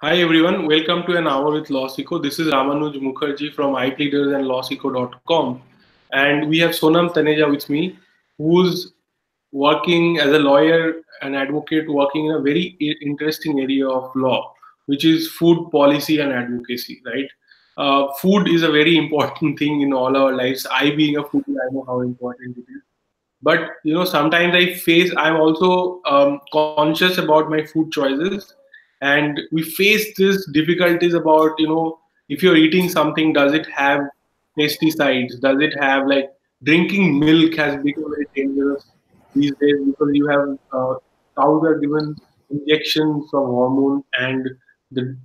Hi everyone, welcome to An Hour with LawSikho. This is Ramanuj Mukherjee from iPleaders and LawSikho.com, and we have Sonam Taneja with me, who's working as a lawyer and advocate, working in a very interesting area of law, which is food policy and advocacy. Right? Food is a very important thing in all our lives. I, being a foodie, I know how important it is. But sometimes I'm also conscious about my food choices, and we face these difficulties about if you're eating something, does it have pesticides, does it have, like, drinking milk has become very dangerous these days because you have cows are given injections of hormone, and the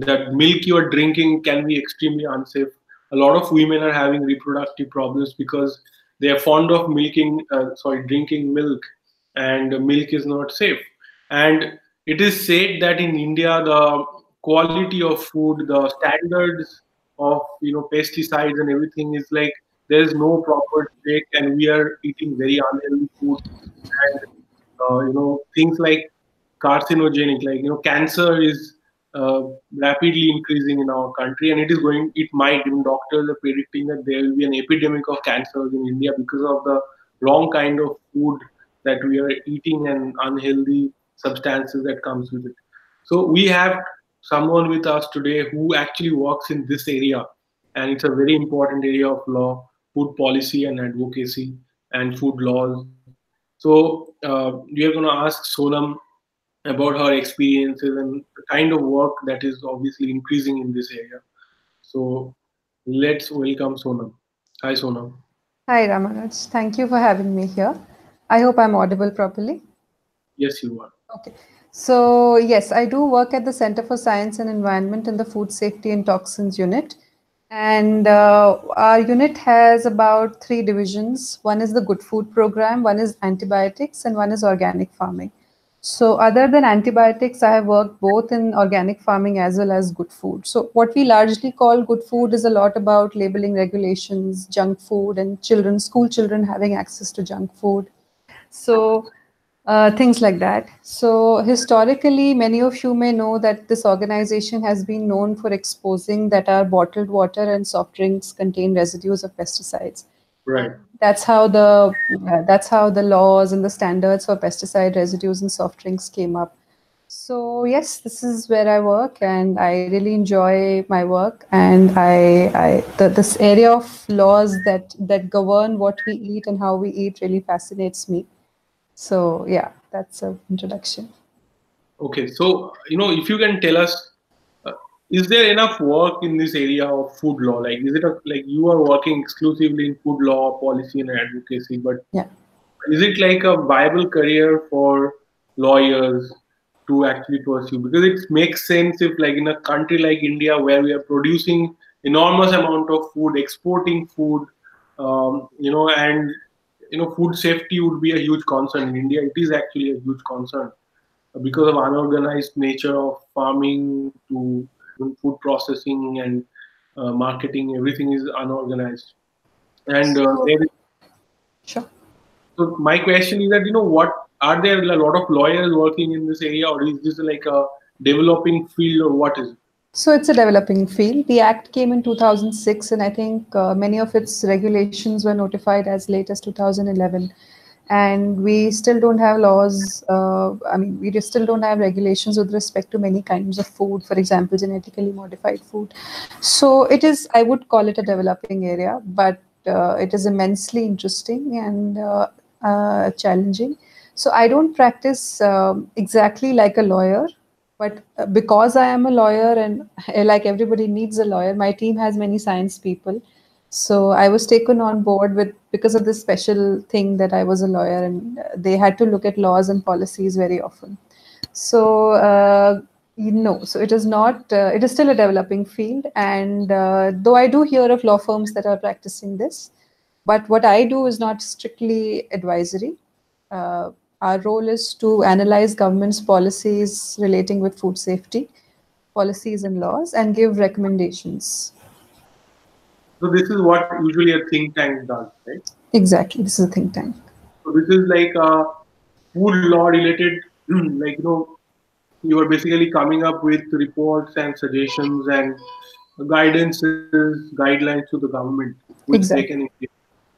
that milk you are drinking can be extremely unsafe. A lot of women are having reproductive problems because they are fond of drinking milk, and milk is not safe. And it is said that in India, the quality of food, the standards of pesticides and everything is like there is no proper check, and we are eating very unhealthy food. And things like carcinogenic, like cancer is rapidly increasing in our country, and it might, even doctors are predicting that there will be an epidemic of cancers in India because of the wrong kind of food that we are eating and unhealthy substances that comes with it. So we have someone with us today who actually works in this area, and it's a very important area of law, food policy and advocacy, and food laws. So we are going to ask Sonam about her experiences and the kind of work that is obviously increasing in this area. So let's welcome Sonam. Hi, Sonam. Hi, Ramanuj. Thank you for having me here. I hope I'm audible properly. Yes, you are. Okay. So, yes, I do work at the Center for Science and Environment in the Food Safety and Toxins unit. And our unit has about three divisions. One is the Good Food Program, one is antibiotics, and one is organic farming. So, other than antibiotics, I have worked both in organic farming as well as good food. So, what we largely call good food is a lot about labeling regulations, junk food, and school children having access to junk food. So, things like that. So, historically, many of you may know that this organization has been known for exposing that our bottled water and soft drinks contain residues of pesticides. Right. That's how the laws and the standards for pesticide residues in soft drinks came up. So yes, this is where I work, and I really enjoy my work. And this area of laws that govern what we eat and how we eat really fascinates me. So yeah, that's an introduction. Okay, so if you can tell us, uh, is there enough work in this area of food law? Like, is it like you are working exclusively in food law, policy, and advocacy? But Yeah. is it like a viable career for lawyers to actually pursue? Because it makes sense if, like, in a country like India, where we are producing enormous amount of food, exporting food, and food safety would be a huge concern in India. It is actually a huge concern because of unorganized nature of farming to food processing and marketing. Everything is unorganized, and So there is, sure. so my question is that, what are there a lot of lawyers working in this area, or is this like a developing field, or what is it? So it's a developing field. The act came in 2006, and I think many of its regulations were notified as late as 2011. And we still don't have laws. We just still don't have regulations with respect to many kinds of food, for example, genetically modified food. So it is, I would call it a developing area, but it is immensely interesting and challenging. So I don't practice exactly like a lawyer, but because I am a lawyer and like everybody needs a lawyer, my team has many science people. So I was taken on board with because of this special thing that I was a lawyer, and they had to look at laws and policies very often. So so it is not. It is still a developing field, and though I do hear of law firms that are practicing this, but what I do is not strictly advisory. Uh, our role is to analyze government's policies relating with food safety, policies and laws, and give recommendations. So this is what usually a think tank does, right? Exactly, this is a think tank. So this is like a food law related, like you are basically coming up with reports and suggestions and guidances, guidelines to the government, which they can Exactly.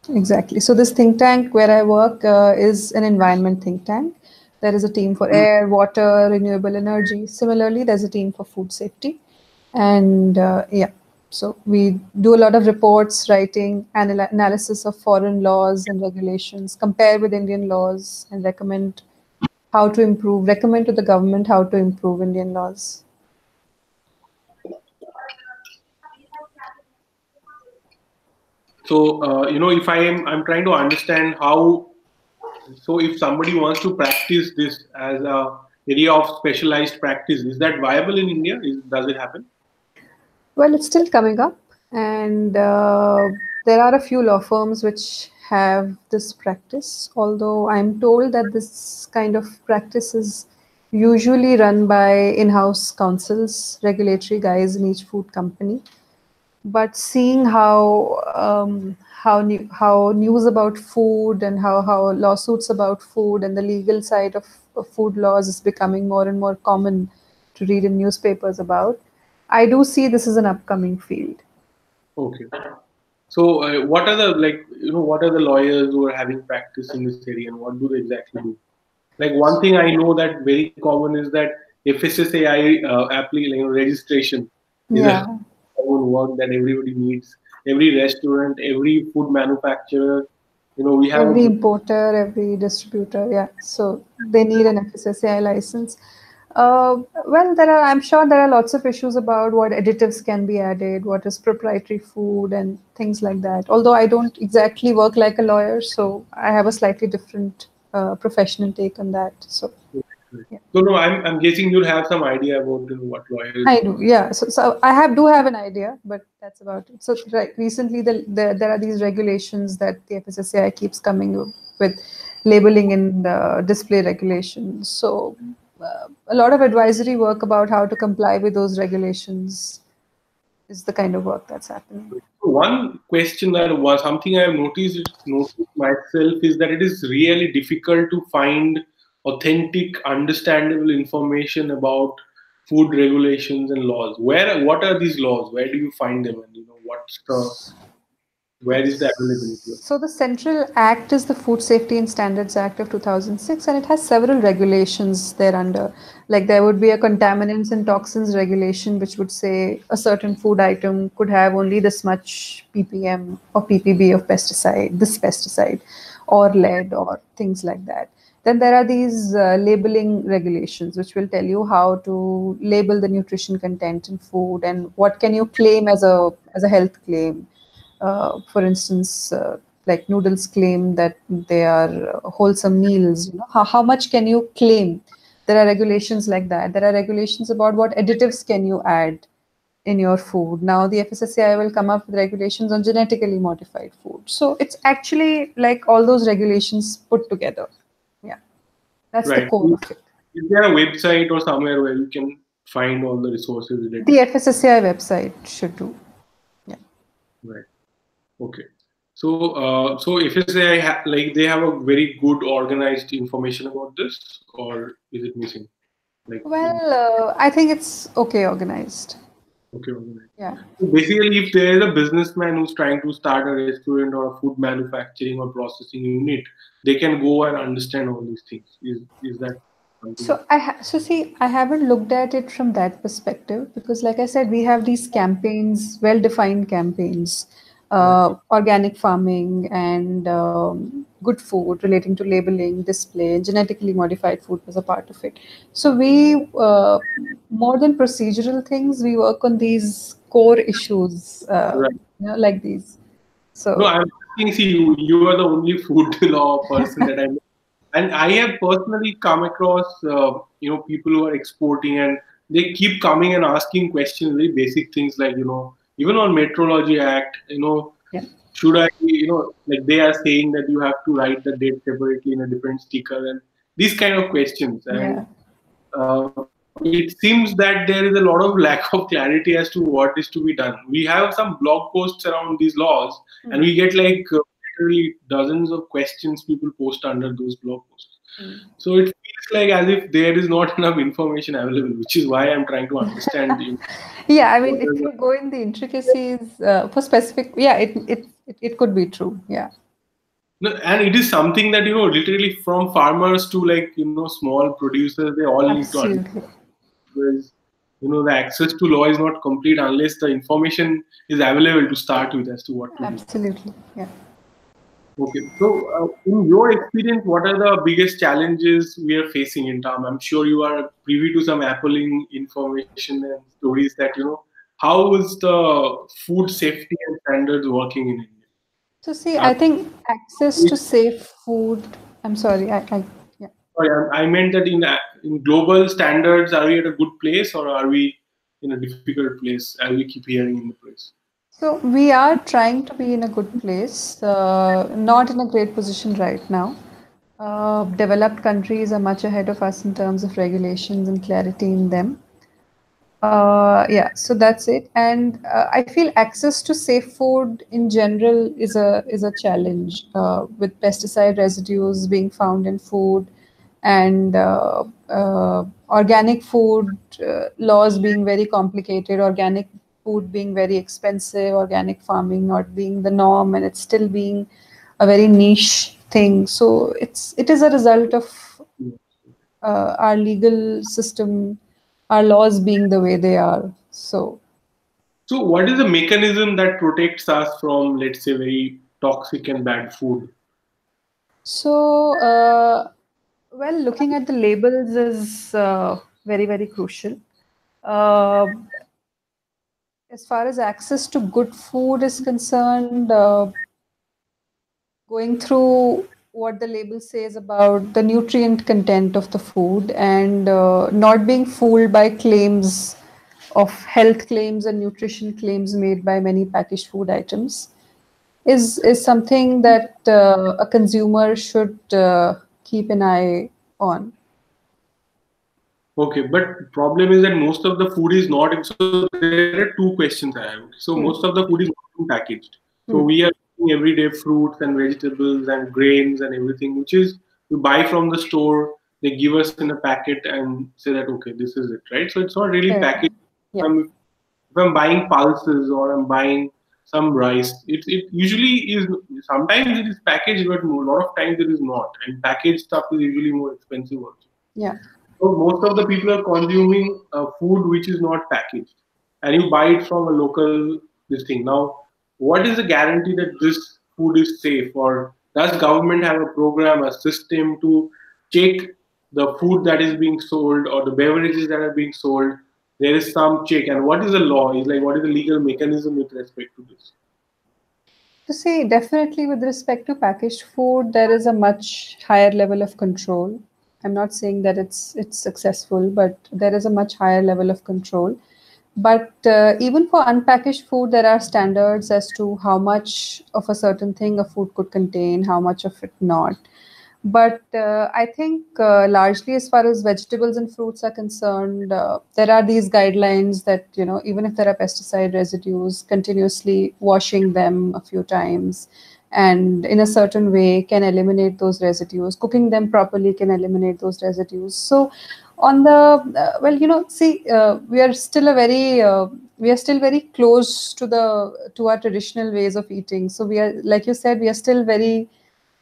implement. Exactly. So this think tank where I work is an environment think tank. There is a team for Mm. air, water, renewable energy. Similarly, there's a team for food safety, and yeah. So we do a lot of reports, writing, analysis of foreign laws and regulations, compare with Indian laws, and recommend how to improve. Recommend to the government how to improve Indian laws. So, if I'm trying to understand how. So, if somebody wants to practice this as a area of specialized practice, is that viable in India? Does it happen? Well, it's still coming up, and there are a few law firms which have this practice. Although I'm told that this kind of practice is usually run by in-house counsels, regulatory guys in each food company. But seeing how news about food and how lawsuits about food and the legal side of food laws is becoming more and more common to read in newspapers about, I do see this is an upcoming field. Okay. So, what are the what are the lawyers who are having practice in this area, and what do they exactly do? Like one thing I know that very common is that FSSAI registration is a Yeah, common work that everybody needs. Every restaurant, every food manufacturer, we have every a importer, every distributor, yeah. So they need an FSSAI license. Well, I'm sure there are lots of issues about what additives can be added, what is proprietary food, and things like that. Although I don't exactly work like a lawyer, so I have a slightly different professional take on that. So, yeah. so no, I'm guessing you'll have some idea about what lawyers. I do, yeah. So I do have an idea, but that's about it. So right, recently, there are these regulations that the FSSAI keeps coming with, labeling and display regulations. So a lot of advisory work about how to comply with those regulations is the kind of work that's happening. One question that was something I have noticed myself is that it is really difficult to find authentic, understandable information about food regulations and laws. What are these laws? Where do you find them? And where is the availability of? So the central act is the Food Safety and Standards Act of 2006, and it has several regulations thereunder. Like there would be a contaminants and toxins regulation, which would say a certain food item could have only this much ppm or ppb of pesticide, or lead, or things like that. Then there are these labeling regulations, which will tell you how to label the nutrition content in food and what can you claim as a health claim. For instance, like noodles claim that they are wholesome meals. How much can you claim? There are regulations like that. There are regulations about what additives can you add in your food. Now the FSSAI will come up with regulations on genetically modified food. So it's actually like all those regulations put together. Yeah, that's the Right. core of it. Is there a website or somewhere where you can find all the resources related? The FSSAI website should do. Yeah. Right. Okay. So FSAI they have a very good organized information about this, or is it missing? Like, Well, I think it's okay organized. okay, organized. Yeah. So basically, if there is a businessman who's trying to start a restaurant or a food manufacturing or processing unit, they can go and understand all these things. Is that something? So see, I haven't looked at it from that perspective because, like I said, we have these campaigns, well-defined campaigns, Right. organic farming and good food relating to labeling, display, and genetically modified food was a part of it. So we, more than procedural things, we work on these core issues, Right. like these. No, So I'm asking. See, you are the only food law person that I know. And I have personally come across people who are exporting, and they keep coming and asking questions, very basic things like even on Metrology Act, yeah, should I, like they are saying that you have to write the date separately in a different sticker, and these kind of questions. And yeah, it seems that there is a lot of lack of clarity as to what is to be done. We have some blog posts around these laws, and we get like literally dozens of questions people post under those blog posts. So it feels like as if there is not enough information available, which is why I'm trying to understand Yeah, I mean, what are if the you go in the intricacies for specific, yeah, it could be true. Yeah, no, and it is something that literally from farmers to like small producers, they all need to understand absolutely, because the access to law is not complete unless the information is available to start with as to what to do. absolutely. Yeah. Okay, so in your experience, what are the biggest challenges we are facing in term? I'm sure you are privy to some appalling information and stories that how is the food safety and standards working in India? So see, Are I think access to safe food. I'm sorry, yeah. Sorry, I meant that in global standards, are we at a good place or are we in a difficult place? As we keep hearing in the press. So we are trying to be in a good place, not in a great position right now. Developed countries are much ahead of us in terms of regulations and clarity in them. Yeah, so that's it. And I feel access to safe food in general is a challenge with pesticide residues being found in food and organic food laws being very complicated, organic food being very expensive, organic farming not being the norm, and it's still being a very niche thing. So it is a result of our legal system, our laws being the way they are. So, So, what is the mechanism that protects us from, let's say, very toxic and bad food? so, well, looking at the labels is very, very crucial. Uh, as far as access to good food is concerned, going through what the label says about the nutrient content of the food and not being fooled by claims of health claims and nutrition claims made by many packaged food items is something that a consumer should keep an eye on. Okay, but problem is that most of the food is not. So there are two questions I have. So most of the food is not being packaged. So we are Hmm. eating everyday fruits and vegetables and grains and everything, which is we buy from the store. They give us in a packet and say that okay, this is it, right? So it's not really Fair packaged. point. Yeah. If I'm buying pulses or I'm buying some rice, it usually is. Sometimes it is packaged, but a lot of times it is not. And packaged stuff is usually more expensive also. Yeah. So most of the people are consuming food which is not packaged, and you buy it from a local this thing. Now, what is the guarantee that this food is safe, or does government have a program, a system to check the food that is being sold or the beverages that are being sold? There is some check, and what is the law? Is like what is the legal mechanism with respect to this? To say definitely with respect to packaged food, there is a much higher level of control. I'm not saying that it's successful, but there is a much higher level of control. But even for unpackaged food, there are standards as to how much of a certain thing a food could contain, how much of it not. But I think largely, as far as vegetables and fruits are concerned, there are these guidelines that, even if there are pesticide residues, continuously washing them a few times and in a certain way can eliminate those residues. Cooking them properly can eliminate those residues. So, on the well, see, we are still very close to our traditional ways of eating. So we are, like you said, we are still very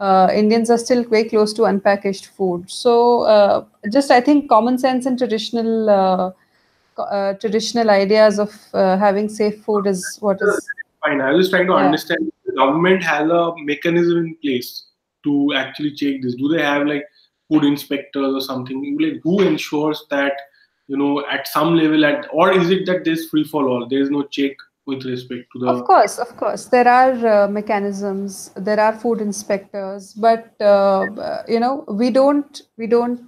Indians are still very close to unpackaged food. So just I think common sense and traditional ideas of having safe food is what is, Fine. I was trying to yeah. understand if the government has a mechanism in place to actually check this. Do they have like food inspectors or something? Like who ensures that at some level or is it that there's free for all? There is no check with respect to the. Of course, there are mechanisms. There are food inspectors, but we don't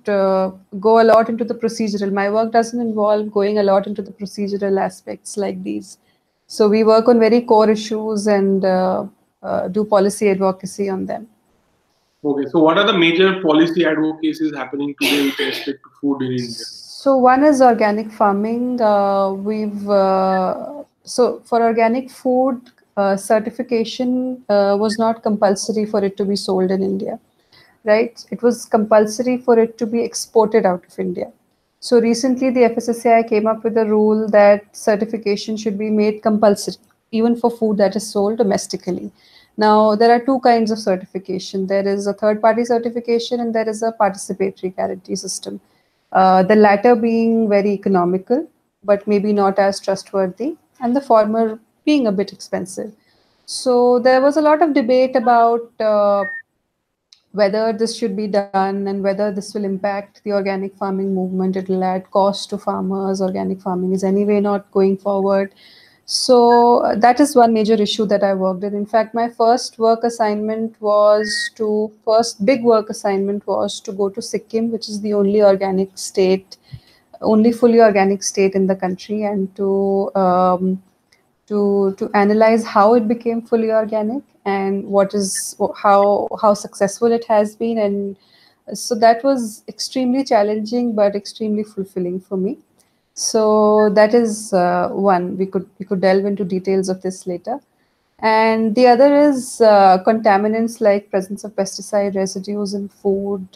go a lot into the procedural. My work doesn't involve going a lot into the procedural aspects like these. So we work on very core issues and do policy advocacy on them. Okay, so what are the major policy advocacies happening today with respect to food in India? So one is organic farming. So for organic food, certification was not compulsory for it to be sold in India. right? It was compulsory for it to be exported out of India. So recently, the FSSAI came up with a rule that certification should be made compulsory, even for food that is sold domestically. Now, there are two kinds of certification. There is a third-party certification and there is a participatory guarantee system. The latter being very economical, but maybe not as trustworthy, and the former being a bit expensive. So there was a lot of debate about whether this should be done and whether this will impact the organic farming movement. It will add cost to farmers. Organic farming is anyway not going forward. So that is one major issue that I worked in. In fact, my first big work assignment was to go to Sikkim, which is the only fully organic state in the country, and to analyze how it became fully organic and how successful it has been. And so that was extremely challenging but extremely fulfilling for me. So that is one. We could delve into details of this later. And the other is contaminants, like presence of pesticide residues in food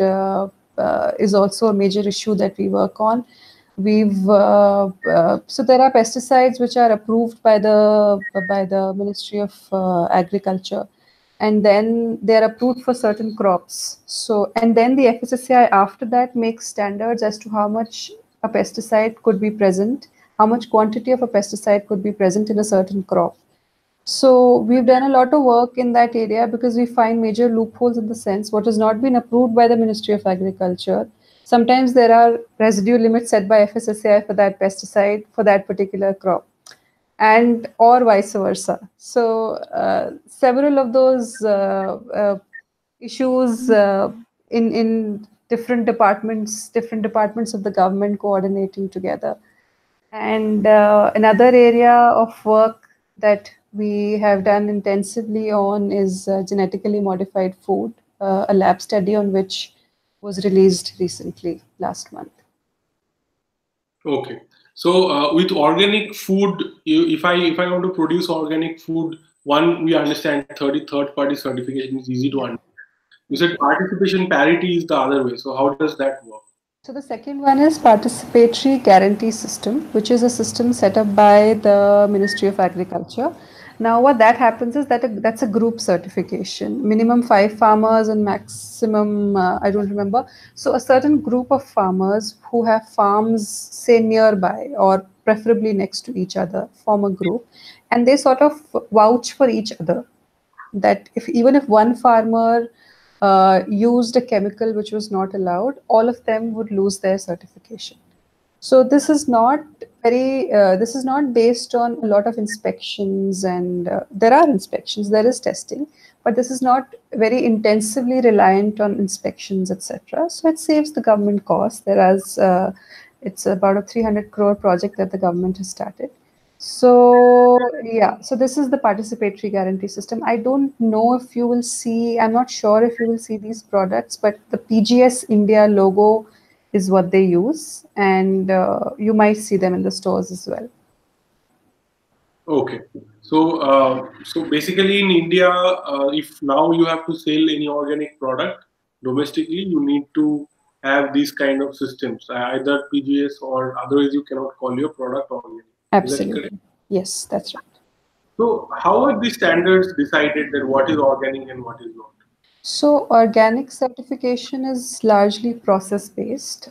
is also a major issue that we work on. So there are pesticides which are approved by the Ministry of Agriculture, and then they are approved for certain crops. So, and then the FSSAI after that makes standards as to how much a pesticide could be present, how much quantity of a pesticide could be present in a certain crop. So we've done a lot of work in that area because we find major loopholes in the sense what has not been approved by the Ministry of Agriculture. Sometimes there are residue limits set by FSSAI for that pesticide for that particular crop, and or vice versa. So several of those issues in different departments of the government coordinating together. And another area of work that we have done intensively on is genetically modified food, a lab study on which was released recently last month. Okay. So with organic food, if I want to produce organic food, one, we understand third party certification is easy to understand. You said participation parity is the other way. So how does that work? So the second one is participatory guarantee system, which is a system set up by the Ministry of Agriculture. Now, what that happens is that's a group certification, minimum 5 farmers and maximum, I don't remember. So a certain group of farmers who have farms, say nearby or preferably next to each other, form a group, and they sort of vouch for each other. That even if one farmer used a chemical which was not allowed, all of them would lose their certification. So this is not this is not based on a lot of inspections, and there are inspections, there is testing, but this is not very intensively reliant on inspections, etc. So it saves the government costs, whereas it's about a 300 crore project that the government has started. So yeah, so this is the participatory guarantee system. I don't know if you will see, I'm not sure if you will see these products, but the PGS India logo is what they use, and you might see them in the stores as well. Okay. So basically in India, if now you have to sell any organic product domestically, you need to have these kind of systems, either PGS or otherwise you cannot call your product organic. Absolutely. Yes, that's right. So how are these standards decided that what is organic and what is not? So organic certification is largely process-based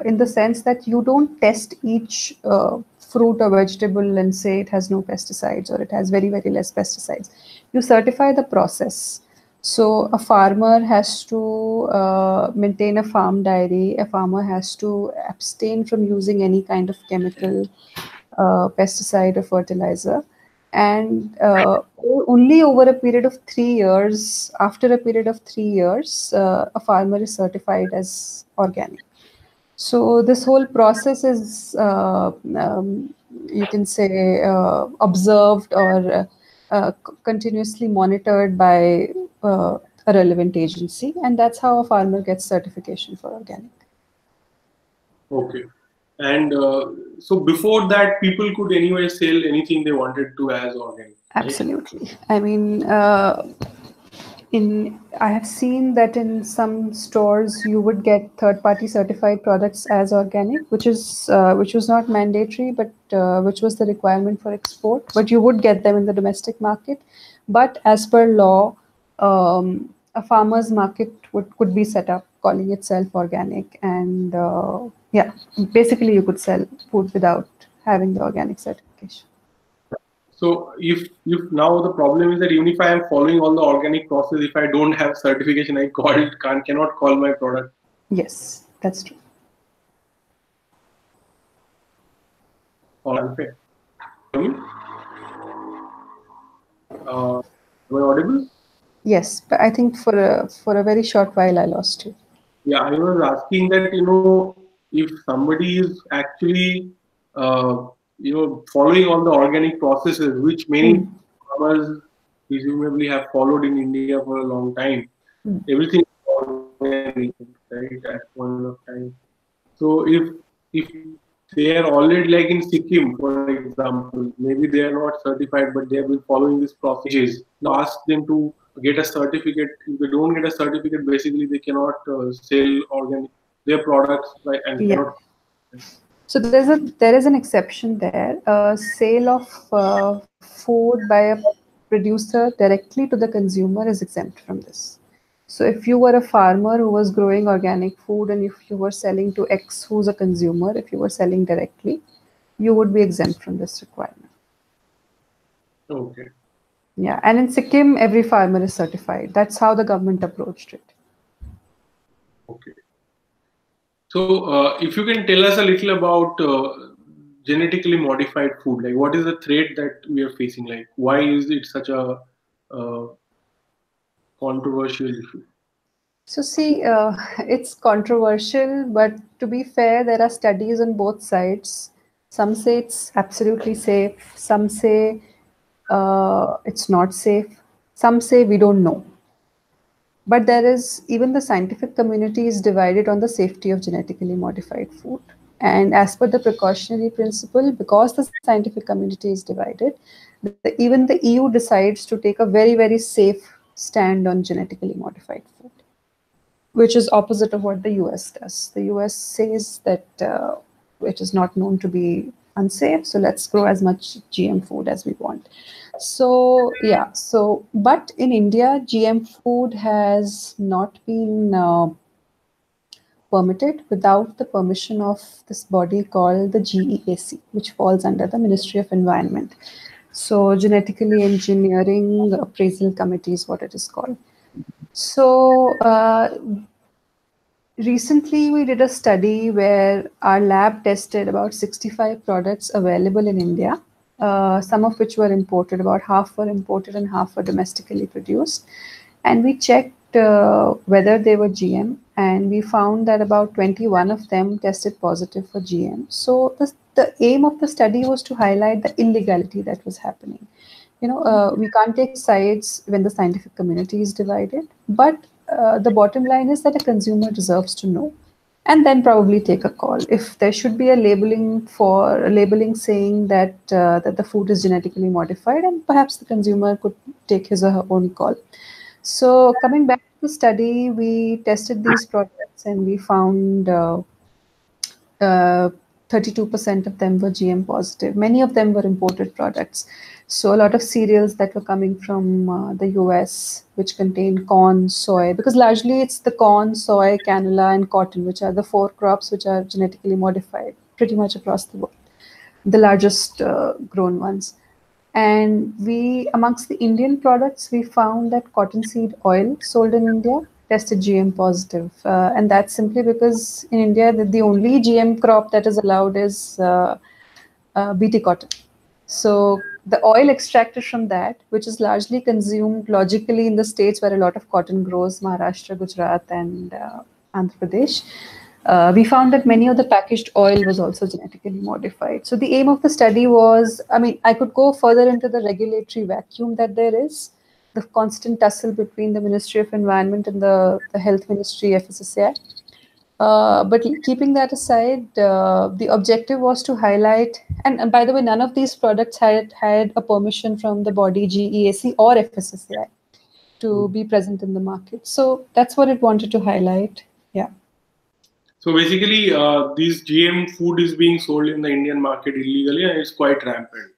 in the sense that you don't test each fruit or vegetable and say it has no pesticides or it has very, very less pesticides. You certify the process. So a farmer has to maintain a farm diary. A farmer has to abstain from using any kind of chemical, pesticide or fertilizer. And only over a period of 3 years, after a period of 3 years, a farmer is certified as organic. So this whole process is, you can say, observed or continuously monitored by a relevant agency, and that's how a farmer gets certification for organic. Okay. And so before that, people could anyway sell anything they wanted to as organic. Absolutely. I mean, I have seen that in some stores you would get third-party certified products as organic, which was not mandatory, but which was the requirement for export. But you would get them in the domestic market. But as per law, a farmer's market could be set up, calling itself organic, and yeah, basically you could sell food without having the organic certification. So if now the problem is that even if I am following all the organic process, if I don't have certification, I cannot call my product. Yes, that's true. Or unfair. Am I audible? Yes, but I think for a very short while I lost you. Yeah, I was asking that, if somebody is actually, following all the organic processes, which many Mm. farmers presumably have followed in India for a long time, Mm. everything is organic, right, at point of time. So if they are already like in Sikkim, for example, maybe they are not certified, but they have been following this process. Now ask them to get a certificate. If they don't get a certificate, basically they cannot sell organic their products, right, and Yeah. cannot. So there is an exception there. Sale of food by a producer directly to the consumer is exempt from this. So if you were a farmer who was growing organic food and if you were selling to X who's a consumer, if you were selling directly, you would be exempt from this requirement. Okay. Yeah, and in Sikkim, every farmer is certified. That's how the government approached it. Okay. So if you can tell us a little about genetically modified food, like what is the threat that we are facing? Like why is it such a uh, controversial issue? So see, it's controversial, but to be fair, there are studies on both sides. Some say it's absolutely safe. Some say it's not safe. Some say we don't know. But there is even the scientific community is divided on the safety of genetically modified food. And as per the precautionary principle, because the scientific community is divided, even the EU decides to take a very, very safe stand on genetically modified food, which is opposite of what the US does. The US says that it is not known to be unsafe, so let's grow as much GM food as we want. So yeah, but in India, GM food has not been permitted without the permission of this body called the GEAC, which falls under the Ministry of Environment. So genetically engineering appraisal committee is what it is called. So recently, we did a study where our lab tested about 65 products available in India, some of which were imported, about half were imported and half were domestically produced. And we checked whether they were GM, and we found that about 21 of them tested positive for GM. So, the aim of the study was to highlight the illegality that was happening. We can't take sides when the scientific community is divided, but the bottom line is that a consumer deserves to know and then probably take a call. If there should be a labeling saying that the food is genetically modified, and perhaps the consumer could take his or her own call. So coming back to the study, we tested these products and we found 32% of them were GM positive. Many of them were imported products. So a lot of cereals that were coming from the US, which contain corn, soy, because largely it's the corn, soy, canola, and cotton, which are the four crops which are genetically modified pretty much across the world, the largest grown ones. And amongst the Indian products, we found that cottonseed oil sold in India tested GM positive. And that's simply because in India, the only GM crop that is allowed is BT cotton. So the oil extracted from that, which is largely consumed logically in the states where a lot of cotton grows, Maharashtra, Gujarat, and Andhra Pradesh, we found that many of the packaged oil was also genetically modified. So the aim of the study was, I mean, I could go further into the regulatory vacuum that there is, the constant tussle between the Ministry of Environment and the Health Ministry, FSSAI. But keeping that aside, the objective was to highlight, and by the way, none of these products had a permission from the body GEAC or FSSAI. to be present in the market. So that's what it wanted to highlight. Yeah. So basically, this GM food is being sold in the Indian market illegally, and it's quite rampant.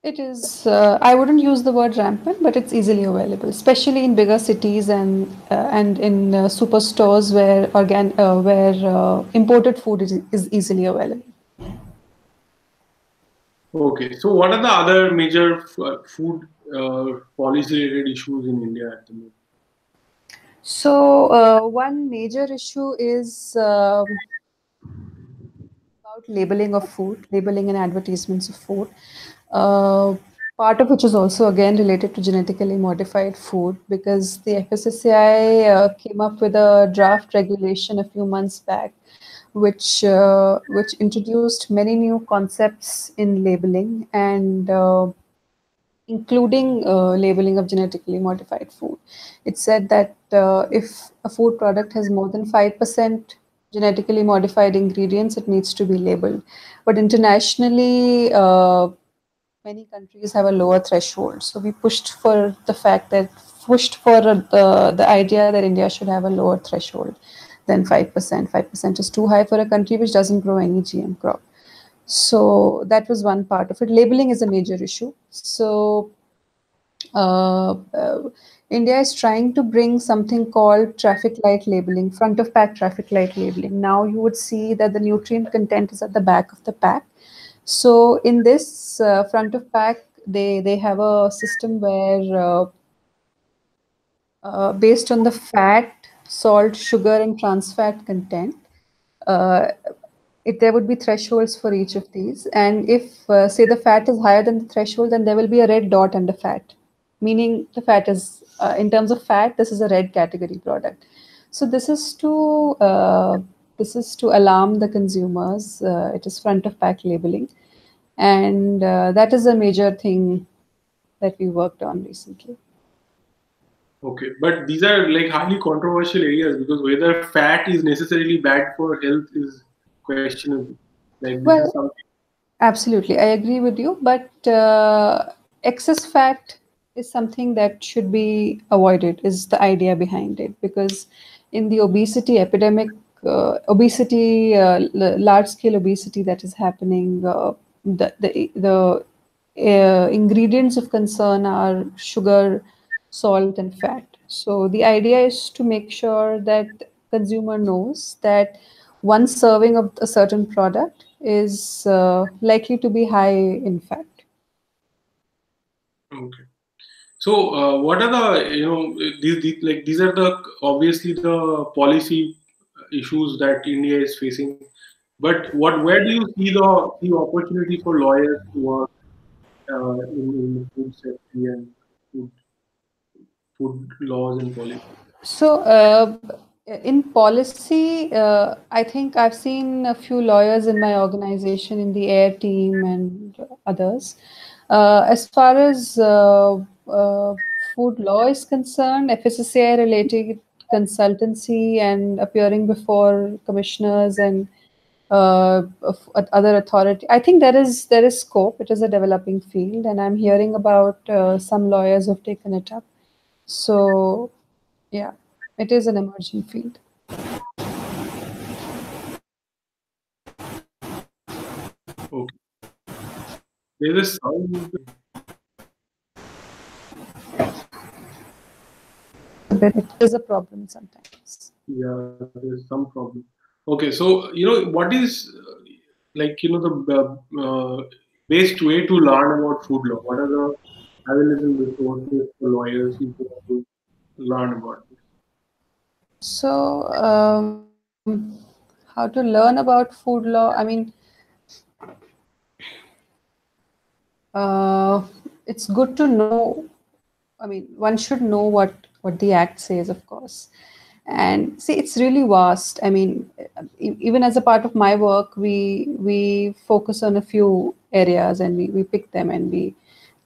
It is, I wouldn't use the word rampant, but it's easily available, especially in bigger cities and in superstores where imported food is easily available. Okay, so what are the other major food policy-related issues in India at the moment? So, one major issue is about labeling of food, labeling and advertisements of food. Uh, Part of which is also again related to genetically modified food, because the FSSAI came up with a draft regulation a few months back, which introduced many new concepts in labeling and including labeling of genetically modified food. It said that if a food product has more than 5% genetically modified ingredients, it needs to be labeled. But internationally, many countries have a lower threshold. So we pushed for the idea that India should have a lower threshold than 5%. 5% is too high for a country which doesn't grow any GM crop. So that was one part of it. Labeling is a major issue. So uh, uh, India is trying to bring something called traffic light labeling, front of pack traffic light labeling. Now you would see that the nutrient content is at the back of the pack. So in this front of pack, they have a system where based on the fat, salt, sugar, and trans fat content, uh, there would be thresholds for each of these. And if, say, the fat is higher than the threshold, then there will be a red dot under fat, meaning the fat is, in terms of fat, this is a red category product. So this is to alarm the consumers. It is front of pack labeling, and that is a major thing that we worked on recently. Okay, but these are like highly controversial areas because whether fat is necessarily bad for health is questionable. Like this is Well, something. absolutely, I agree with you, but excess fat is something that should be avoided, is the idea behind it. Because in the obesity epidemic, large scale obesity that is happening, the ingredients of concern are sugar, salt, and fat. So the idea is to make sure that consumer knows that one serving of a certain product is likely to be high in fat. Okay. So, what are the these are the obviously the policy issues that India is facing. But where do you see the opportunity for lawyers to work in the food safety and food, food laws and policy? So, in policy, I think I've seen a few lawyers in my organization, in the AIR team and others. As far as food law is concerned, FSSAI related consultancy and appearing before commissioners and other authority. I think there is scope. It is a developing field, and I'm hearing about some lawyers who've taken it up. So yeah, it is an emerging field. Okay. There is sound. But it is a problem sometimes. Yeah, there's some problem. Okay, so what is the best way to learn about food law? What are the available resources for lawyers who want to learn about this? So, how to learn about food law? I mean, it's good to know. I mean, one should know what the act says, of course. And see, it's really vast. I mean, even as a part of my work, we focus on a few areas, and we pick them and we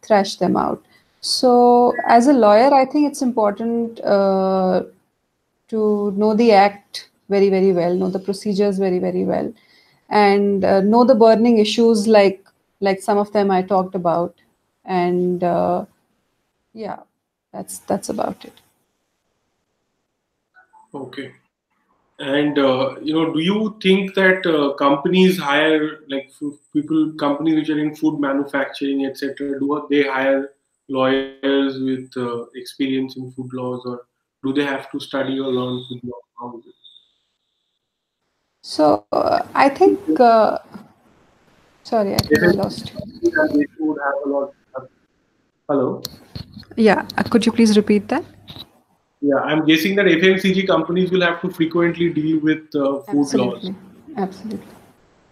thrash them out. So, as a lawyer, I think it's important to know the act very, very well, know the procedures very, very well, and know the burning issues like some of them I talked about, and yeah, That's about it. Okay. And do you think that companies hire like companies which are in food manufacturing, etc. Do they hire lawyers with experience in food laws, or do they have to study or learn food law? How is So I think, it? sorry, I think I lost you. FMCG and they would have a lot. Hello. Yeah, could you please repeat that? Yeah, I'm guessing that FMCG companies will have to frequently deal with food laws. Absolutely, absolutely.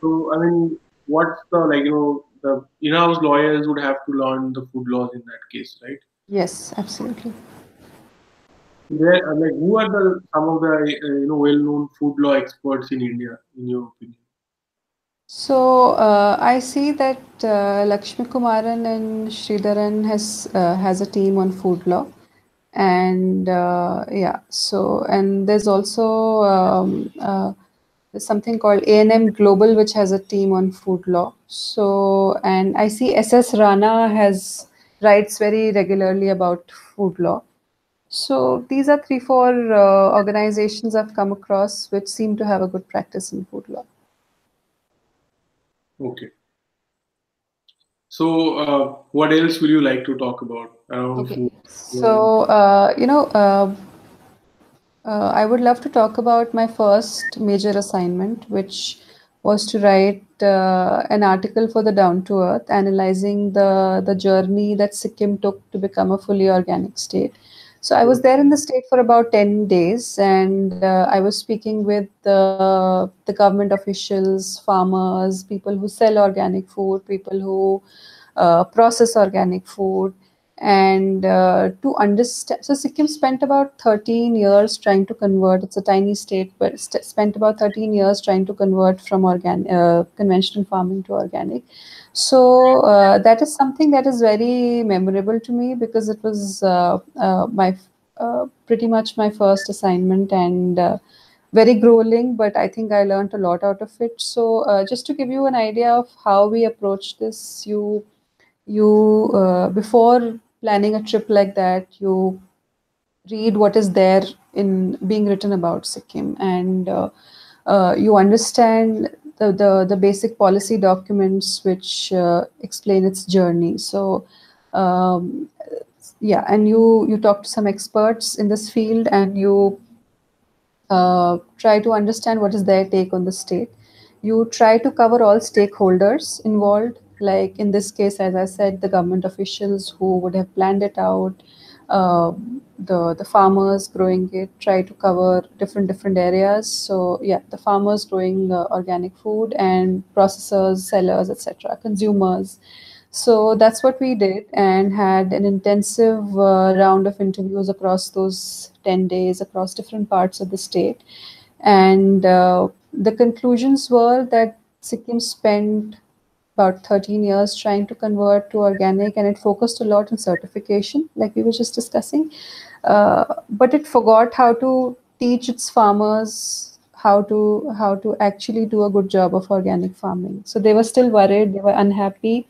So, I mean, what's the the in-house lawyers would have to learn the food laws in that case, right? Yes, absolutely. There, like, who are the some of the well-known food law experts in India, in your opinion? So I see that Lakshmi Kumaran and Sridharan has a team on food law, and yeah. So and there's also there's something called A&M Global, which has a team on food law. So and I see SS Rana has writes very regularly about food law. So these are three, four organizations I've come across which seem to have a good practice in food law. Okay. So, what else would you like to talk about around Okay. food? So, I would love to talk about my first major assignment, which was to write an article for the Down to Earth, analyzing the journey that Sikkim took to become a fully organic state. So I was there in the state for about 10 days, and I was speaking with the government officials, farmers, people who sell organic food, people who process organic food, and to understand. So Sikkim spent about 13 years trying to convert. It's a tiny state, but spent about 13 years trying to convert from conventional farming to organic. So that is something that is very memorable to me because it was my pretty much my first assignment, and very grueling, but I think I learned a lot out of it. So just to give you an idea of how we approach this, you before planning a trip like that, you read what is there in being written about Sikkim, and you understand the basic policy documents which explain its journey. So um, yeah, and you talk to some experts in this field, and you try to understand what is their take on the state. You try to cover all stakeholders involved, like in this case, as I said, the government officials who would have planned it out, the farmers growing it. Try to cover different areas. So yeah, the farmers growing organic food, and processors, sellers, etc., consumers. So that's what we did, and had an intensive round of interviews across those 10 days across different parts of the state. And the conclusions were that Sikkim spent about 13 years trying to convert to organic, and it focused a lot on certification, like we were just discussing. But it forgot how to teach its farmers how to actually do a good job of organic farming. So they were still worried, they were unhappy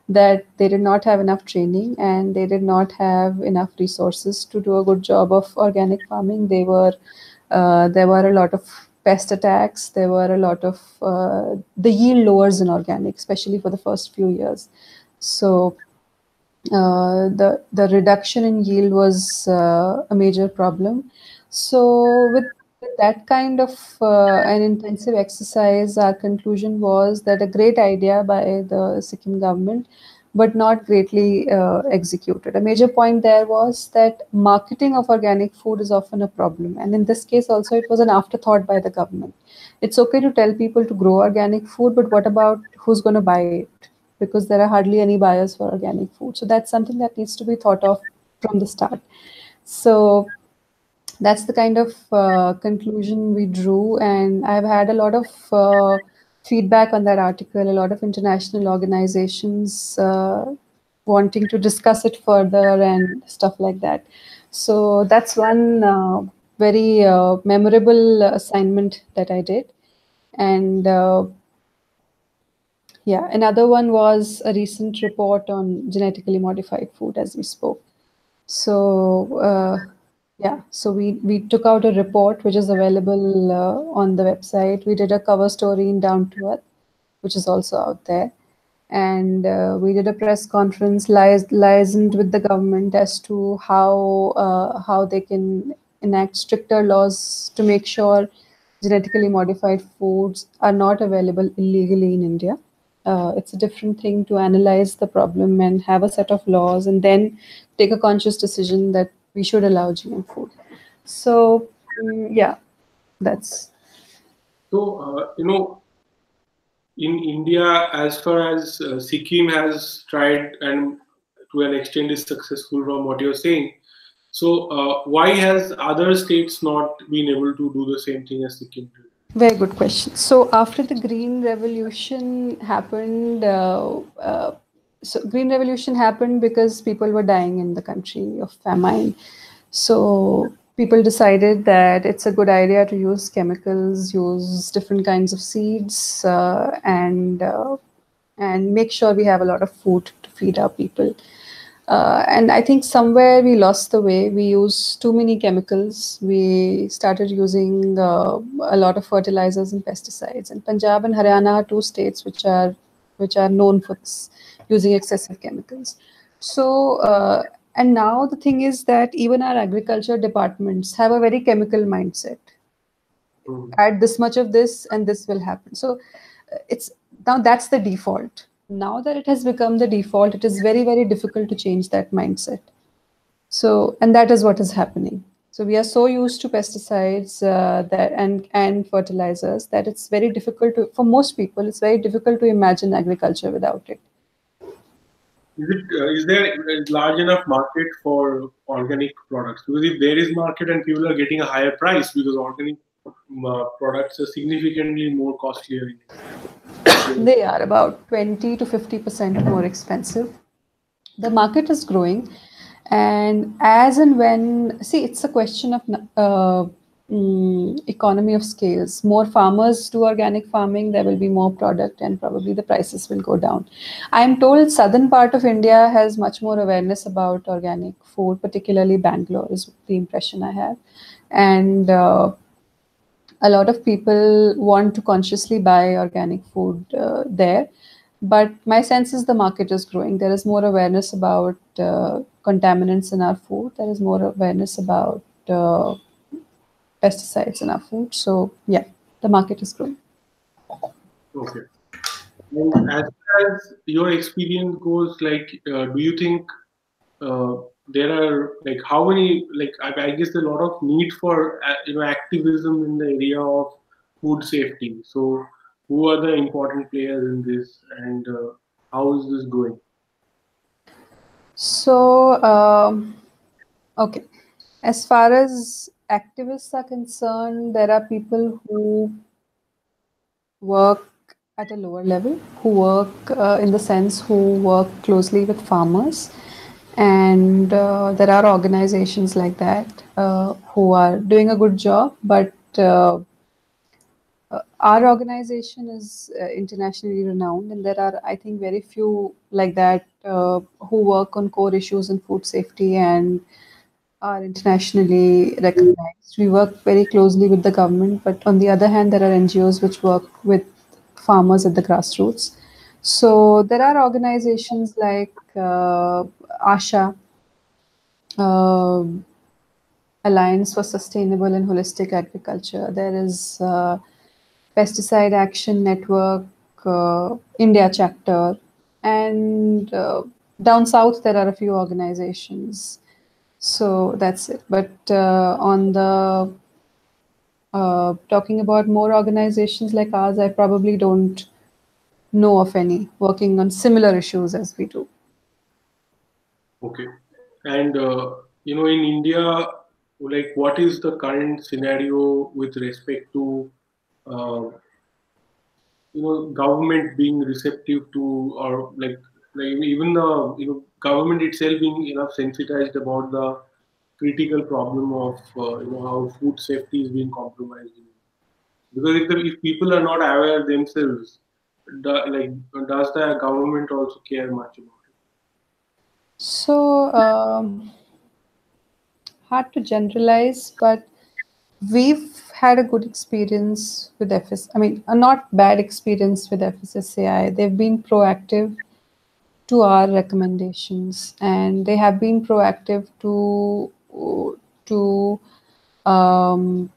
that they did not have enough training, and they did not have enough resources to do a good job of organic farming. There were a lot of pest attacks. There were a lot of the yield lowers in organic, especially for the first few years. So the reduction in yield was a major problem. So with that kind of an intensive exercise, our conclusion was that a great idea by the Sikkim government, but not greatly executed. A major point there was that marketing of organic food is often a problem, and in this case also it was an afterthought by the government. It's okay to tell people to grow organic food, but what about who's going to buy it? Because there are hardly any buyers for organic food. So that's something that needs to be thought of from the start. So that's the kind of conclusion we drew. And I've had a lot of feedback on that article, a lot of international organizations wanting to discuss it further and stuff like that. So that's one very memorable assignment that I did. And yeah, another one was a recent report on genetically modified food, as we spoke. So yeah, so we took out a report which is available on the website. We did a cover story in Down to Earth, which is also out there, and we did a press conference, liaisoned with the government as to how they can enact stricter laws to make sure genetically modified foods are not available illegally in India. It's a different thing to analyze the problem and have a set of laws and then take a conscious decision that we should allow GM food. So, yeah, that's. So, in India, as far as Sikkim has tried and to an extent is successful from what you're saying. So, why has other states not been able to do the same thing as Sikkim did? Very good question. So after the Green Revolution happened, Green Revolution happened because people were dying in the country of famine. So people decided that it's a good idea to use chemicals, use different kinds of seeds, and make sure we have a lot of food to feed our people. And I think somewhere we lost the way. We used too many chemicals. We started using a lot of fertilizers and pesticides. And Punjab and Haryana are two states which are known for this, using excessive chemicals. So and now the thing is that even our agriculture departments have a very chemical mindset. Add this much of this and this will happen. So it's now that's the default. Now that it has become the default, it is very, very difficult to change that mindset. So, and that is what is happening. So we are so used to pesticides that and fertilizers that it's very difficult to, for most people, it's very difficult to imagine agriculture without it. Is there a large enough market for organic products? Because if there is market and people are getting a higher price because organic products are significantly more costlier. They are about 20 to 50% more expensive. The market is growing, and as and when, see, it's a question of economy of scales. More farmers do organic farming, there will be more product, and probably the prices will go down. I'm told southern part of India has much more awareness about organic food, particularly Bangalore is the impression I have. And a lot of people want to consciously buy organic food there. But my sense is the market is growing. There is more awareness about contaminants in our food. There is more awareness about pesticides in our food. So, yeah, the market is growing. Okay. And as far as your experience goes, like, do you think there are like how many like I guess there's a lot of need for activism in the area of food safety. So who are the important players in this, and how is this going? So, okay. As far as activists are concerned, there are people who work at a lower level, who work in the sense who work closely with farmers. And there are organizations like that who are doing a good job, but our organization is internationally renowned, and there are, I think, very few like that who work on core issues in food safety and are internationally recognized. We work very closely with the government, but on the other hand, there are NGOs which work with farmers at the grassroots. So there are organizations like ASHA, uh, Alliance for Sustainable and Holistic Agriculture. There is Pesticide Action Network, India chapter, and down south there are a few organizations. So that's it. But on the talking about more organizations like ours, I probably don't know of any working on similar issues as we do. Okay. And in India, like what is the current scenario with respect to uh, government being receptive to, or like even the government itself being enough sensitized about the critical problem of how food safety is being compromised. Because if people are not aware themselves, does the government also care much about it? So hard to generalize, but we've had a good experience with FS. I mean, a not bad experience with FSSAI. They've been proactive to our recommendations, and they have been proactive to um,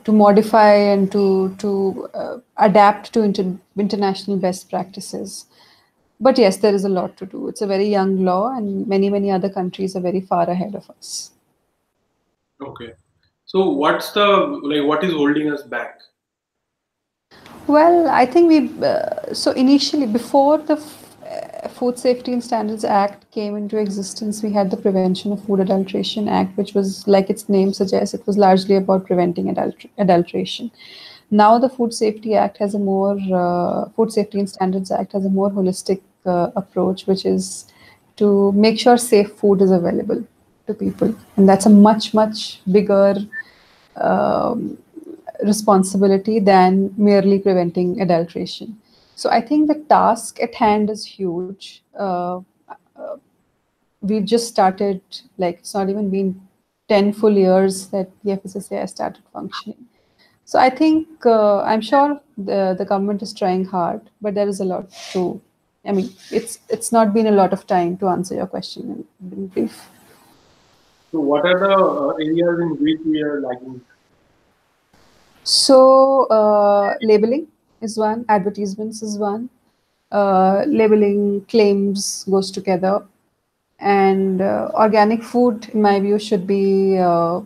to modify and to adapt to international best practices. But yes, there is a lot to do. It's a very young law, and many other countries are very far ahead of us. Okay. So what is holding us back? Well, I think so initially, before the Food Safety and Standards Act came into existence, we had the Prevention of Food Adulteration Act, which was, like its name suggests, it was largely about preventing adulteration. Now, the Food Safety and Standards Act has a more holistic approach, which is to make sure safe food is available to people, and that's a much bigger um, responsibility than merely preventing adulteration. So I think the task at hand is huge. We've just started, like, it's not even been 10 full years that the FSSAI started functioning. So I think, I'm sure the government is trying hard, but there is a lot to, I mean, it's not been a lot of time to answer your question in brief. So what are the areas in which we are lagging? So, labeling is one, advertisements is one. Labeling claims goes together, and organic food, in my view, should be a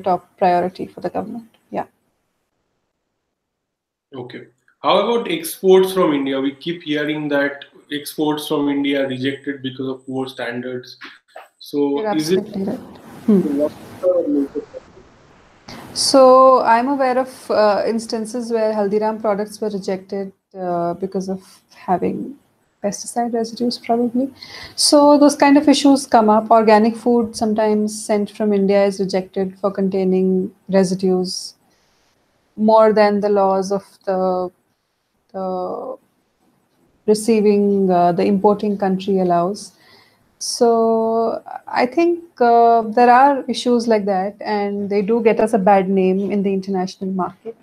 top priority for the government. Yeah. Okay. How about exports from India? We keep hearing that exports from India are rejected because of poor standards. So You're is it absolutely right. Hmm. what's the major problem? So I'm aware of instances where Haldiram products were rejected because of having pesticide residues, probably. So those kind of issues come up. Organic food sometimes sent from India is rejected for containing residues more than the laws of the receiving the importing country allows. So I think there are issues like that, and they do get us a bad name in the international market.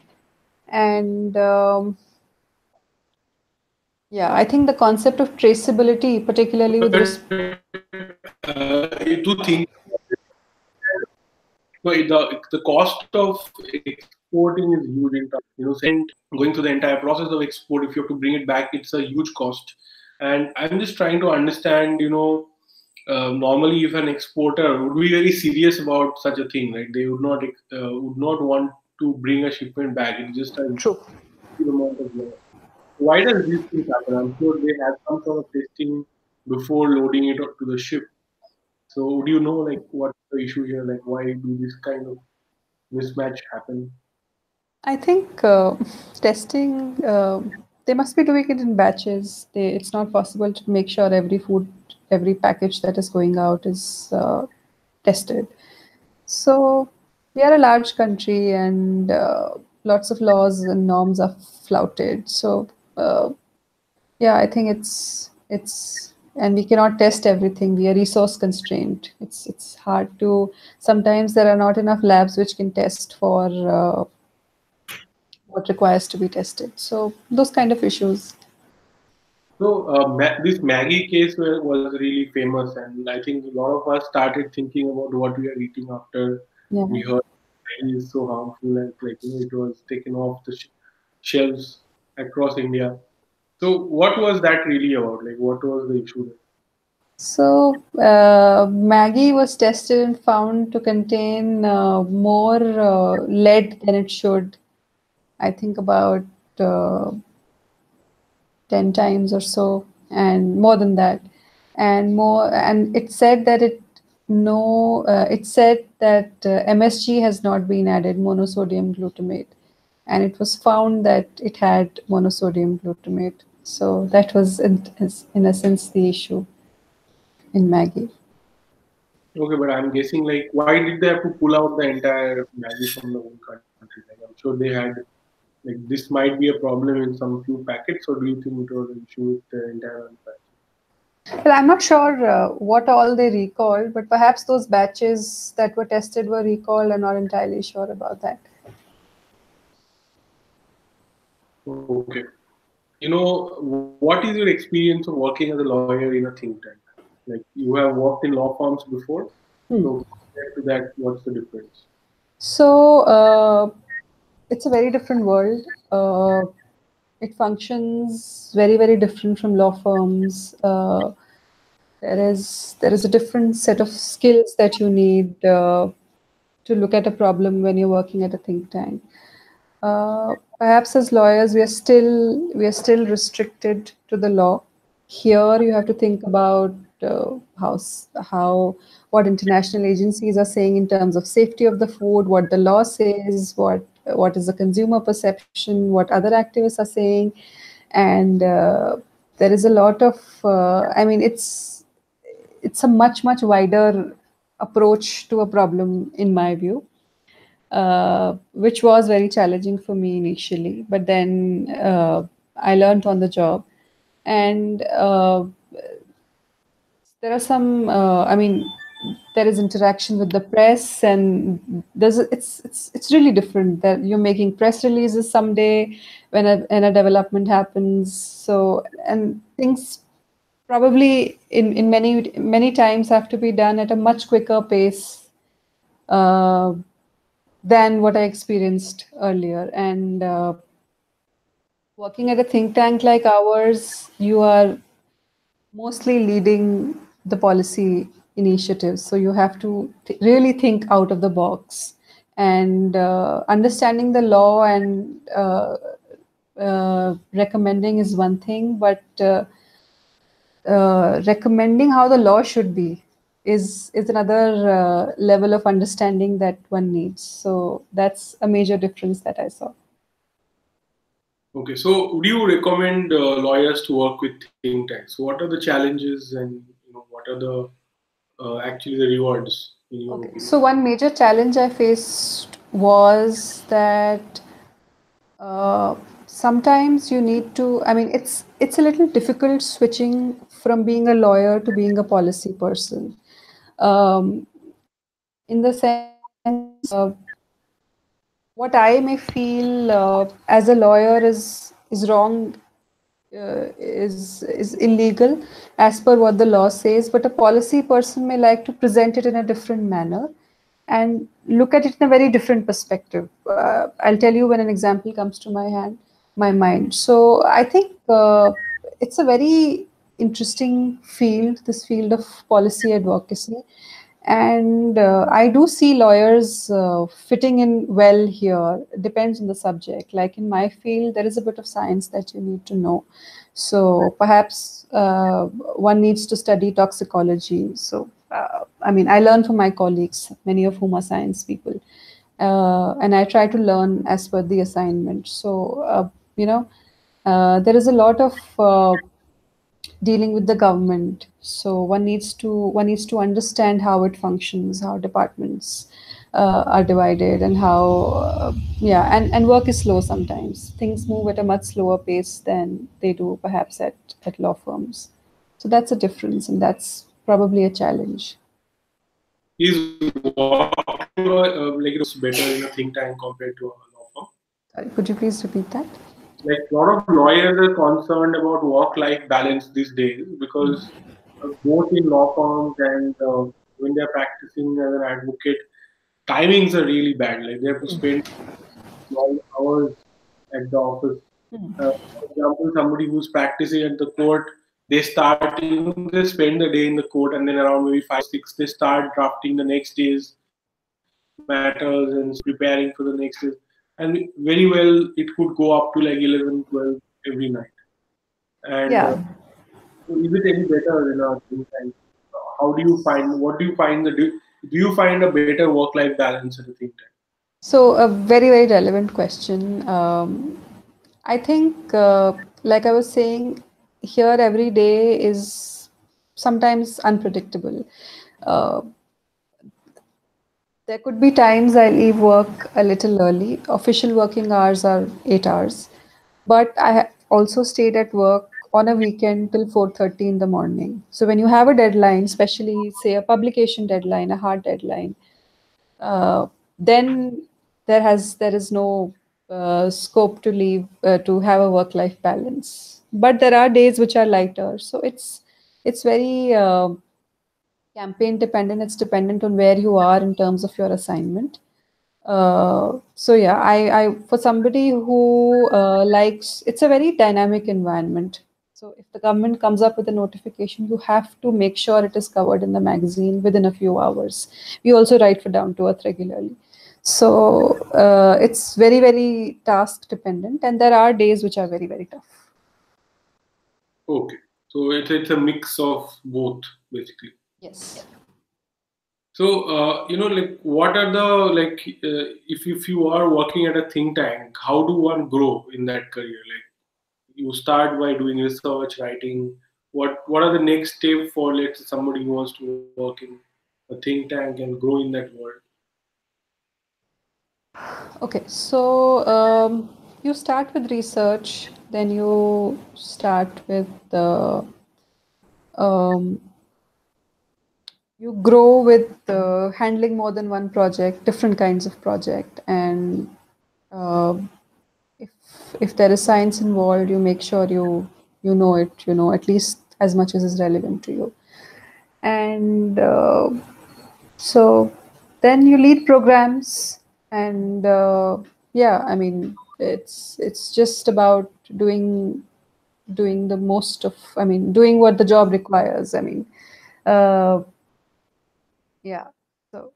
And yeah, I think the concept of traceability, particularly with But respect. I do think no, the cost of exporting is huge in terms, going through the entire process of export. If you have to bring it back, it's a huge cost. And I'm just trying to understand, normally if an exporter would be very serious about such a thing, right? They would not want to bring a shipment back. It's just a True. huge amount of work. Why does these things happen? I'm sure they have some sort of testing before loading it to the ship. So would you know like what's the issue here? Like why do this kind of mismatch happen? I think testing, they must be doing it in batches. It's not possible to make sure every package that is going out is tested. So we are a large country, and lots of laws and norms are flouted. So yeah, I think and we cannot test everything. We are resource constrained. It's hard to. Sometimes there are not enough labs which can test for what requires to be tested. So those kind of issues. So this Maggie case was really famous, and I think a lot of us started thinking about what we are eating after Yeah. we heard Maggie is so harmful, and it was taken off the shelves across India. So what was that really about? Like what was the issue there? So Maggie was tested and found to contain more lead than it should. I think about uh, 10 times or so, and more than that. And it said that it said that MSG has not been added, monosodium glutamate, and it was found that it had monosodium glutamate. So that was in essence the issue in Maggie. Okay, but I'm guessing like why did they have to pull out the entire Maggie from the whole country? Like I'm sure they had like this might be a problem in some few packets, or do you think it was an issue with the entire manufacturer? Well, I'm not sure what all they recalled, but perhaps those batches that were tested were recalled. I'm not entirely sure about that. Okay. What is your experience of working as a lawyer in a think tank? Like you have worked in law firms before, Hmm. so compared to that, what's the difference? So it's a very different world. It functions very, very different from law firms. There is a different set of skills that you need to look at a problem when you're working at a think tank. Perhaps as lawyers, we are still restricted to the law. Here, you have to think about how what international agencies are saying in terms of safety of the food, what the law says, what is the consumer perception, what other activists are saying, and there is a lot of. I mean, it's a much wider approach to a problem, in my view, which was very challenging for me initially. But then I learned on the job, and there are some. I mean, there is interaction with the press, and it's really different. That you're making press releases someday when a development happens. So and things probably in many times have to be done at a much quicker pace. Than what I experienced earlier. And working at a think tank like ours, you are mostly leading the policy initiatives. So you have to really think out of the box. And understanding the law and recommending is one thing, but recommending how the law should be is another level of understanding that one needs. So that's a major difference that I saw. Okay, so would you recommend lawyers to work with think tanks? What are the challenges and what are the actually the rewards in your Okay, opinion? so one major challenge I faced was that sometimes you need to. I mean, it's a little difficult switching from being a lawyer to being a policy person. Um, in the sense, what I may feel as a lawyer is wrong, is illegal as per what the law says, but a policy person may like to present it in a different manner and look at it in a very different perspective. I'll tell you when an example comes to my mind. So I think it's a very interesting field, this field of policy advocacy, and I do see lawyers fitting in well here. Depends on the subject. Like in my field, there is a bit of science that you need to know. So perhaps one needs to study toxicology. So I mean, I learn from my colleagues, many of whom are science people, and I try to learn as per the assignment. So there is a lot of dealing with the government. So one needs to understand how it functions, how departments are divided, and how and work is slow sometimes. Things move at a much slower pace than they do perhaps at law firms. So that's a difference, and that's probably a challenge. Is work better in a think tank compared to a law firm? Sorry, could you please repeat that? Like a lot of lawyers are concerned about work-life balance these days because both in law firms and when they're practicing as an advocate, timings are really bad. Like they have to spend long hours at the office. For example, somebody who's practicing at the court, they start, they spend the day in the court, and then around maybe 5 or 6, they start drafting the next day's matters and preparing for the next day. And very well, it could go up to like 11, 12 every night. And Yeah. so is it any better in a think tank? How do you find? What do you find? Do you find a better work-life balance at a think tank? So a very, very relevant question. I think, like I was saying, here every day is sometimes unpredictable. Uh, there could be times I leave work a little early. Official working hours are 8 hours, but I also stayed at work on a weekend till 4:30 in the morning. So when you have a deadline, especially say a publication deadline, a hard deadline, then there is no scope to leave to have a work life balance. But there are days which are lighter, so it's very campaign dependent. It's dependent on where you are in terms of your assignment. So yeah, I for somebody who likes, it's a very dynamic environment. So if the government comes up with a notification, you have to make sure it is covered in the magazine within a few hours. We also write for Down to Earth regularly. So it's very, very task dependent, and there are days which are very, very tough. Okay. So it's a mix of both, basically. Yes. So, like, what are the, like, if you are working at a think tank, how do one grow in that career? Like, you start by doing research, writing. What are the next step for, let's say, somebody who wants to work in a think tank and grow in that world? Okay, so you start with research, then you start with the um, you grow with handling more than one project, different kinds of project, and uh, if if there is science involved, you make sure you know it, you know at least as much as is relevant to you, and so then you lead programs, and yeah, I mean it's just about doing the most of, I mean, doing what the job requires. I mean, uh, yeah. So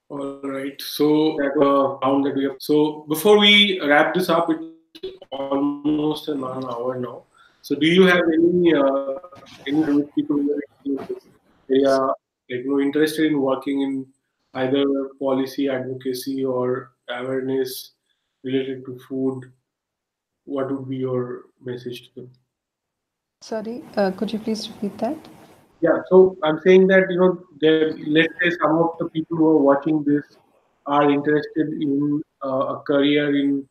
All right. So that was a round that we have. So before we wrap this up, it's almost an hour now. So do you have any with people who are in this area, like, interested in working in either policy advocacy or awareness related to food? What would be your message to them? sorry, could you please repeat that? Yeah, so I'm saying that, there, let's say some of the people who are watching this are interested in a career in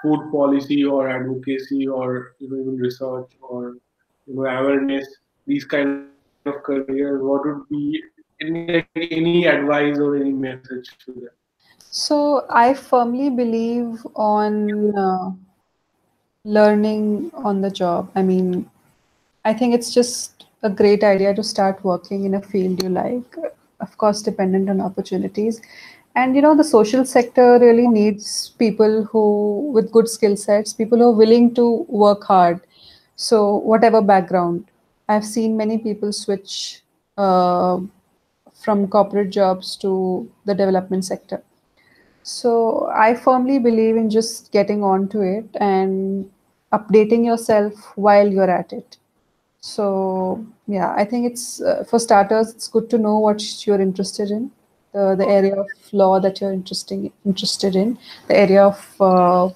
food policy or advocacy or, even research or, awareness, these kind of careers. What would be any advice or any message to them? So I firmly believe on learning on the job. I mean, I think it's just a great idea to start working in a field you like, of course, dependent on opportunities. And the social sector really needs people who, with good skill sets, people who are willing to work hard. So, whatever background, I've seen many people switch from corporate jobs to the development sector. So I firmly believe in just getting onto it and updating yourself while you're at it. So yeah, I think it's for starters, it's good to know what you're interested in, the area of law that you're interested in, the area of,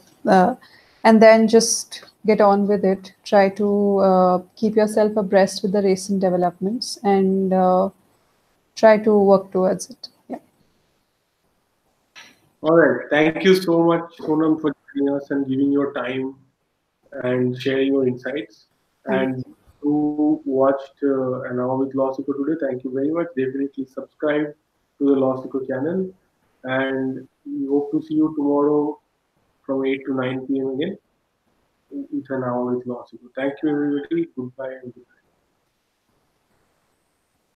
and then just get on with it. Try to keep yourself abreast with the recent developments and try to work towards it. Yeah, All right. Thank you so much, Sonam, for joining us and giving your time and sharing your insights. thank And who watched An Hour with LawSikho today, thank you very much. Definitely subscribe to the LawSikho channel. And we hope to see you tomorrow from 8 to 9 p.m. again with An Hour with LawSikho. Thank you, everybody. Goodbye and good night.